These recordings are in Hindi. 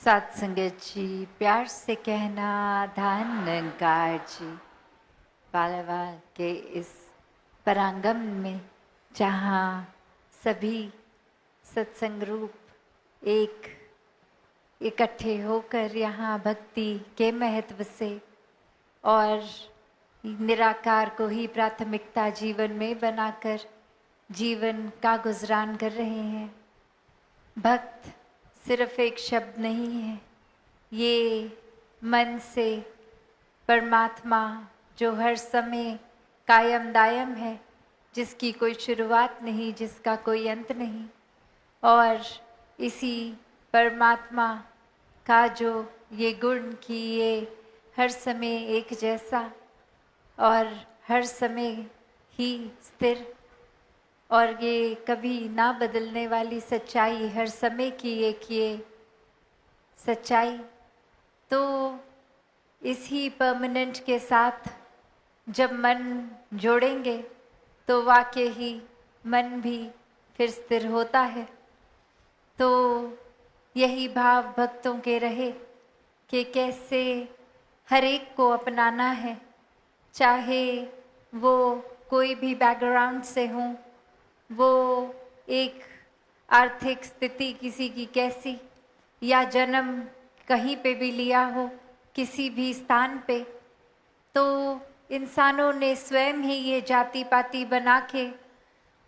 सात संगत जी, प्यार से कहना धान निरंकार जी। बालवा के इस परांगण में जहाँ सभी सत्संग रूप एक इकट्ठे होकर यहाँ भक्ति के महत्व से और निराकार को ही प्राथमिकता जीवन में बनाकर जीवन का गुजरान कर रहे हैं। भक्त सिर्फ एक शब्द नहीं है, ये मन से परमात्मा जो हर समय कायम दायम है, जिसकी कोई शुरुआत नहीं, जिसका कोई अंत नहीं, और इसी परमात्मा का जो ये गुण कि ये हर समय एक जैसा और हर समय ही स्थिर और ये कभी ना बदलने वाली सच्चाई, हर समय की एक ये सच्चाई, तो इसी परमानेंट के साथ जब मन जोड़ेंगे तो वाकई ही मन भी फिर स्थिर होता है। तो यही भाव भक्तों के रहे कि कैसे हर एक को अपनाना है, चाहे वो कोई भी बैकग्राउंड से हों, वो एक आर्थिक स्थिति किसी की कैसी या जन्म कहीं पे भी लिया हो किसी भी स्थान पे, तो इंसानों ने स्वयं ही ये जाति पाति बना के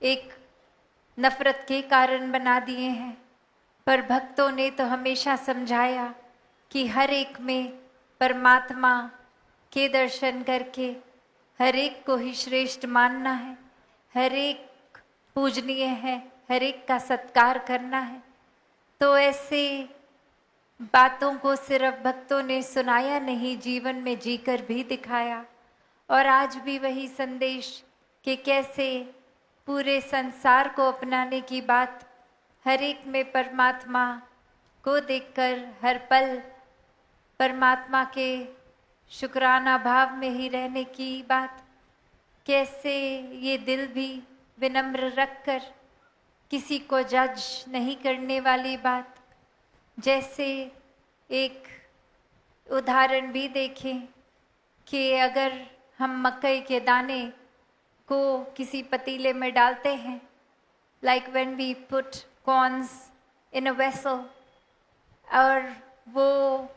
एक नफरत के कारण बना दिए हैं। पर भक्तों ने तो हमेशा समझाया कि हर एक में परमात्मा के दर्शन करके हर एक को ही श्रेष्ठ मानना है, हर एक पूजनीय है, हर एक का सत्कार करना है। तो ऐसे बातों को सिर्फ भक्तों ने सुनाया नहीं, जीवन में जीकर भी दिखाया। और आज भी वही संदेश कि कैसे पूरे संसार को अपनाने की बात, हर एक में परमात्मा को देखकर हर पल परमात्मा के शुक्राना भाव में ही रहने की बात, कैसे ये दिल भी विनम्र रखकर किसी को जज नहीं करने वाली बात। जैसे एक उदाहरण भी देखें कि अगर हम मकई के दाने को किसी पतीले में डालते हैं, like when we put corns in a vessel, और वो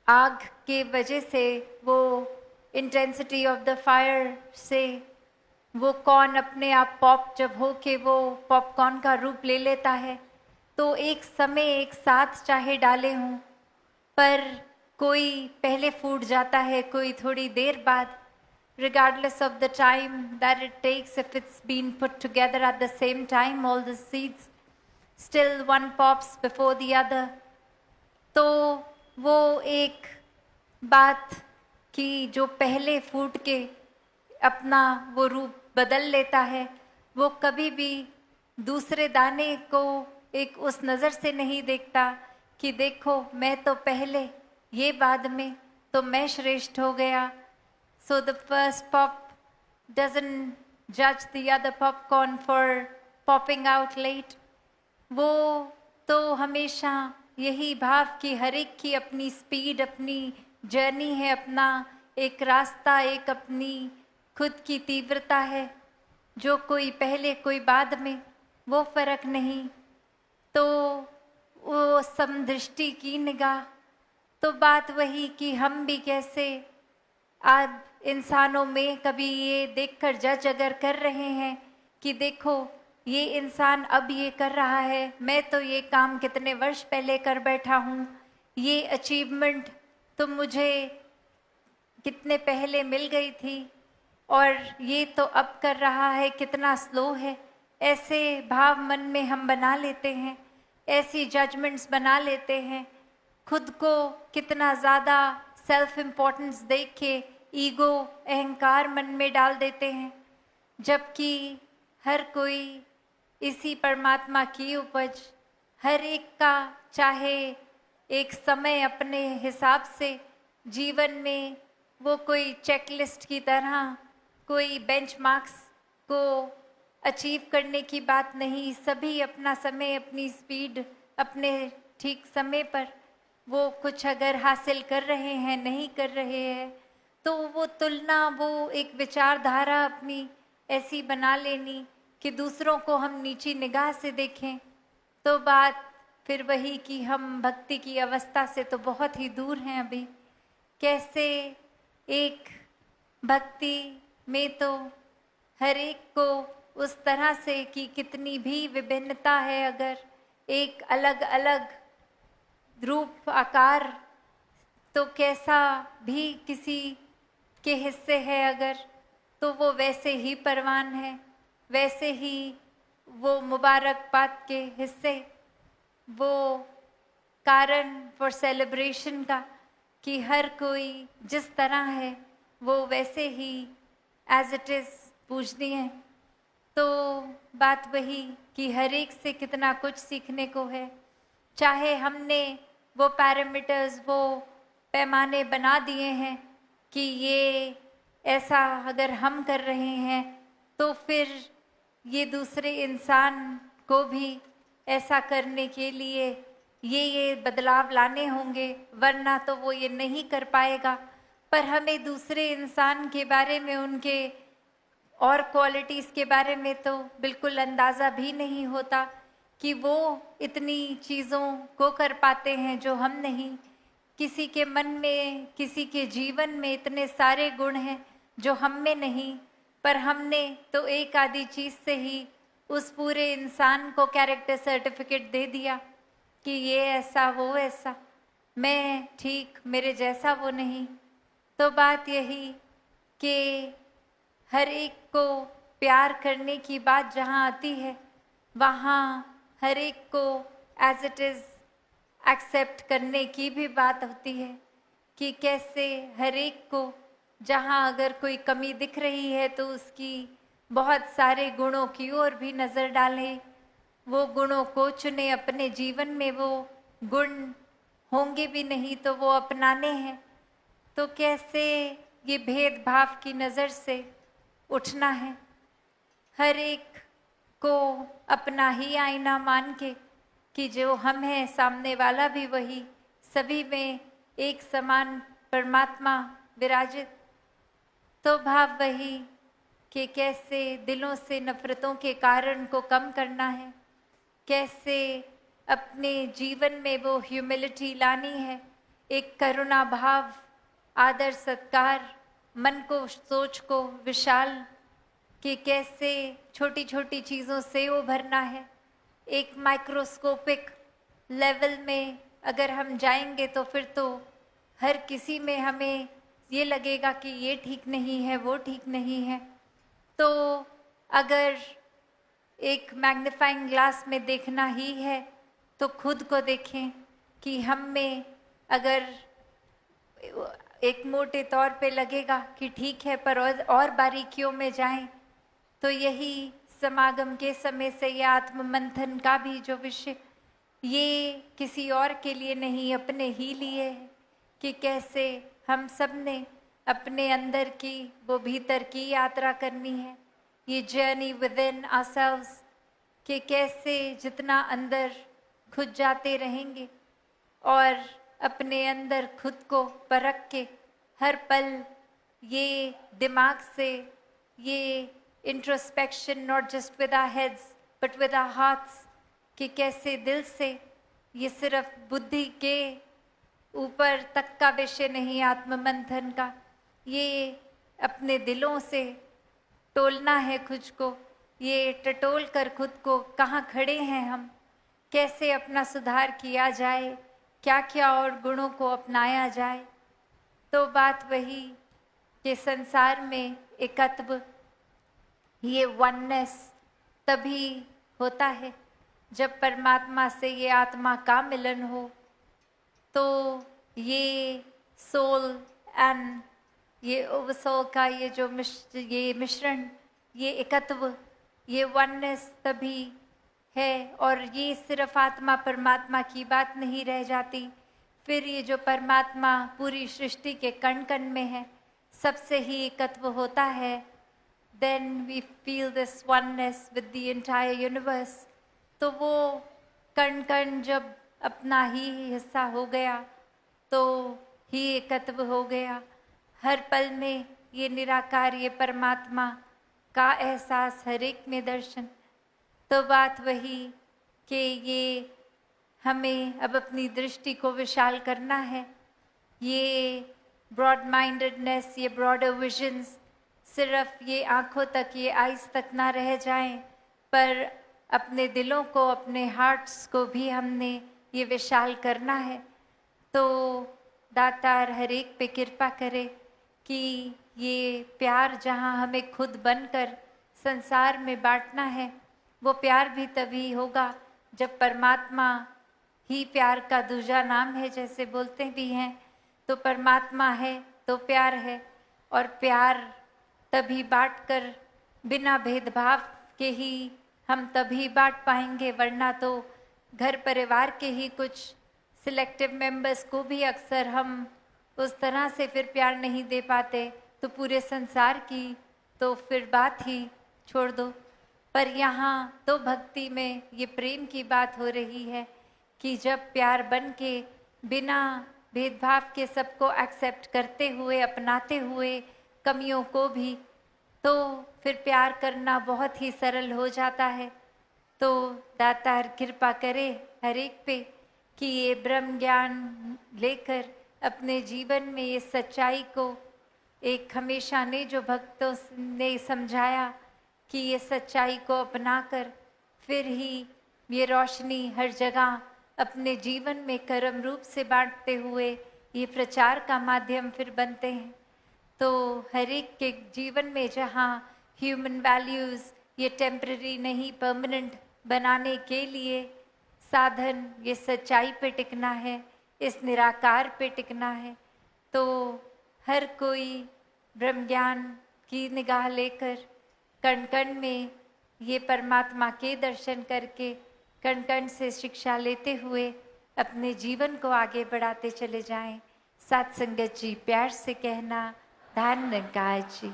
आग के वजह से, वो इंटेंसिटी ऑफ द फायर से वो कॉर्न अपने आप पॉप जब हो के वो पॉपकॉर्न का रूप ले लेता है, तो एक समय एक साथ चाहे डाले हों, पर कोई पहले फूट जाता है, कोई थोड़ी देर बाद, regardless of the time that it takes, if it's been put together at the same time, all the seeds, still one pops before the other. तो वो एक बात कि जो पहले फूट के अपना वो रूप बदल लेता है, वो कभी भी दूसरे दाने को एक उस नज़र से नहीं देखता कि देखो मैं तो पहले, ये बाद में, तो मैं श्रेष्ठ हो गया। So the first pop doesn't judge the other popcorn for popping out late. वो तो हमेशा यही भाव कि हर एक की अपनी स्पीड, अपनी जर्नी है, अपना एक रास्ता, एक अपनी खुद की तीव्रता है, जो कोई पहले कोई बाद में, वो फर्क नहीं। तो वो समदृष्टि की निगाह, तो बात वही कि हम भी कैसे आज इंसानों में कभी ये देखकर जज अगर कर रहे हैं कि देखो ये इंसान अब ये कर रहा है, मैं तो ये काम कितने वर्ष पहले कर बैठा हूँ, ये अचीवमेंट तो मुझे कितने पहले मिल गई थी और ये तो अब कर रहा है, कितना स्लो है। ऐसे भाव मन में हम बना लेते हैं, ऐसी जजमेंट्स बना लेते हैं, खुद को कितना ज़्यादा सेल्फ इम्पोर्टेंस देख के ईगो, अहंकार मन में डाल देते हैं, जबकि हर कोई इसी परमात्मा की उपज, हर एक का चाहे एक समय अपने हिसाब से जीवन में वो कोई चेकलिस्ट की तरह कोई बेंचमार्क्स को अचीव करने की बात नहीं, सभी अपना समय, अपनी स्पीड, अपने ठीक समय पर वो कुछ अगर हासिल कर रहे हैं, नहीं कर रहे हैं, तो वो तुलना, वो एक विचारधारा अपनी ऐसी बना लेनी कि दूसरों को हम नीची निगाह से देखें, तो बात फिर वही कि हम भक्ति की अवस्था से तो बहुत ही दूर हैं अभी। कैसे एक भक्ति में तो हर एक को उस तरह से कि कितनी भी विभिन्नता है, अगर एक अलग अलग रूप आकार, तो कैसा भी किसी के हिस्से है अगर, तो वो वैसे ही परवान है, वैसे ही वो मुबारकबाद के हिस्से, वो कारण फॉर सेलिब्रेशन का कि हर कोई जिस तरह है वो वैसे ही एज इट इज़ पूजनीय। तो बात वही कि हर एक से कितना कुछ सीखने को है। चाहे हमने वो पैरामीटर्स, वो पैमाने बना दिए हैं कि ये ऐसा अगर हम कर रहे हैं तो फिर ये दूसरे इंसान को भी ऐसा करने के लिए ये बदलाव लाने होंगे, वरना तो वो ये नहीं कर पाएगा। पर हमें दूसरे इंसान के बारे में, उनके और क्वालिटीज़ के बारे में तो बिल्कुल अंदाज़ा भी नहीं होता कि वो इतनी चीज़ों को कर पाते हैं जो हम नहीं। किसी के मन में, किसी के जीवन में इतने सारे गुण हैं जो हम में नहीं, पर हमने तो एक आधी चीज़ से ही उस पूरे इंसान को कैरेक्टर सर्टिफिकेट दे दिया कि ये ऐसा, वो ऐसा, मैं ठीक, मेरे जैसा वो नहीं। तो बात यही कि हर एक को प्यार करने की बात जहाँ आती है, वहाँ हर एक को एज इट इज़ एक्सेप्ट करने की भी बात होती है कि कैसे हर एक को, जहाँ अगर कोई कमी दिख रही है तो उसकी बहुत सारे गुणों की ओर भी नज़र डालें, वो गुणों को चुने अपने जीवन में। वो गुण होंगे भी नहीं तो वो अपनाने हैं। तो कैसे ये भेदभाव की नज़र से उठना है, हर एक को अपना ही आईना मान के कि जो हम हैं सामने वाला भी वही, सभी में एक समान परमात्मा विराजित। तो भाव वही कि कैसे दिलों से नफरतों के कारण को कम करना है, कैसे अपने जीवन में वो ह्यूमिलिटी लानी है, एक करुणा भाव, आदर सत्कार, मन को, सोच को विशाल, कि कैसे छोटी छोटी चीज़ों से उभरना है। एक माइक्रोस्कोपिक लेवल में अगर हम जाएंगे तो फिर तो हर किसी में हमें ये लगेगा कि ये ठीक नहीं है, वो ठीक नहीं है। तो अगर एक मैग्नीफाइंग ग्लास में देखना ही है तो खुद को देखें कि हम में अगर एक मोटे तौर पे लगेगा कि ठीक है, पर और बारीकियों में जाएं तो यही समागम के समय से ये आत्म मंथन का भी जो विषय, ये किसी और के लिए नहीं, अपने ही लिए है कि कैसे हम सब ने अपने अंदर की, वो भीतर की यात्रा करनी है, ये जर्नी विद इन आवरसेल्व्स, कि कैसे जितना अंदर खुद जाते रहेंगे और अपने अंदर खुद को परख के हर पल ये दिमाग से ये introspection, not just with our heads but with our hearts, कि कैसे दिल से, ये सिर्फ बुद्धि के ऊपर तक का विषय नहीं आत्म मंथन का, ये अपने दिलों से टोलना है खुद को, ये टटोल कर खुद को कहाँ खड़े हैं हम, कैसे अपना सुधार किया जाए, क्या क्या और गुणों को अपनाया जाए। तो बात वही कि संसार में एकत्व, ये वननेस तभी होता है जब परमात्मा से ये आत्मा का मिलन हो। तो ये सोल एंड ये ओवरसोल का ये जो ये मिश्रण, ये एकत्व, ये वननेस तभी है। और ये सिर्फ आत्मा परमात्मा की बात नहीं रह जाती, फिर ये जो परमात्मा पूरी सृष्टि के कण कण में है, सबसे ही एकत्व होता है। then we feel this oneness with the entire universe। तो वो कण कण जब अपना ही हिस्सा हो गया तो ही एकत्व हो गया। हर पल में ये निराकार, ये परमात्मा का एहसास, हर एक में दर्शन। तो बात वही कि ये हमें अब अपनी दृष्टि को विशाल करना है। ये ब्रॉड माइंडेडनेस, ये ब्रॉडर विजन्स सिर्फ ये आँखों तक, ये आइज़ तक ना रह जाएं, पर अपने दिलों को, अपने हार्ट्स को भी हमने ये विशाल करना है। तो दातार हर एक पे कृपा करे कि ये प्यार जहाँ हमें खुद बनकर संसार में बांटना है, वो प्यार भी तभी होगा जब परमात्मा ही प्यार का दूजा नाम है, जैसे बोलते भी हैं। तो परमात्मा है तो प्यार है, और प्यार तभी बांटकर, बिना भेदभाव के ही हम तभी बांट पाएंगे, वरना तो घर परिवार के ही कुछ सिलेक्टिव मेंबर्स को भी अक्सर हम उस तरह से फिर प्यार नहीं दे पाते, तो पूरे संसार की तो फिर बात ही छोड़ दो। पर यहाँ तो भक्ति में ये प्रेम की बात हो रही है कि जब प्यार बन के बिना भेदभाव के सबको एक्सेप्ट करते हुए, अपनाते हुए, कमियों को भी, तो फिर प्यार करना बहुत ही सरल हो जाता है। तो दातार कृपा करे हर एक पे कि ये ब्रह्म ज्ञान लेकर अपने जीवन में ये सच्चाई को, एक हमेशा ने जो भक्तों ने समझाया कि ये सच्चाई को अपनाकर फिर ही ये रोशनी हर जगह अपने जीवन में कर्म रूप से बांटते हुए ये प्रचार का माध्यम फिर बनते हैं। तो हर एक के जीवन में जहाँ ह्यूमन वैल्यूज़ ये टेम्पररी नहीं, परमानेंट बनाने के लिए साधन ये सच्चाई पे टिकना है, इस निराकार पे टिकना है। तो हर कोई ब्रह्म ज्ञान की निगाह लेकर कण कण में ये परमात्मा के दर्शन करके, कण कण से शिक्षा लेते हुए अपने जीवन को आगे बढ़ाते चले जाएं। साथ संगत जी प्यार से कहना, धन्यवाद जी।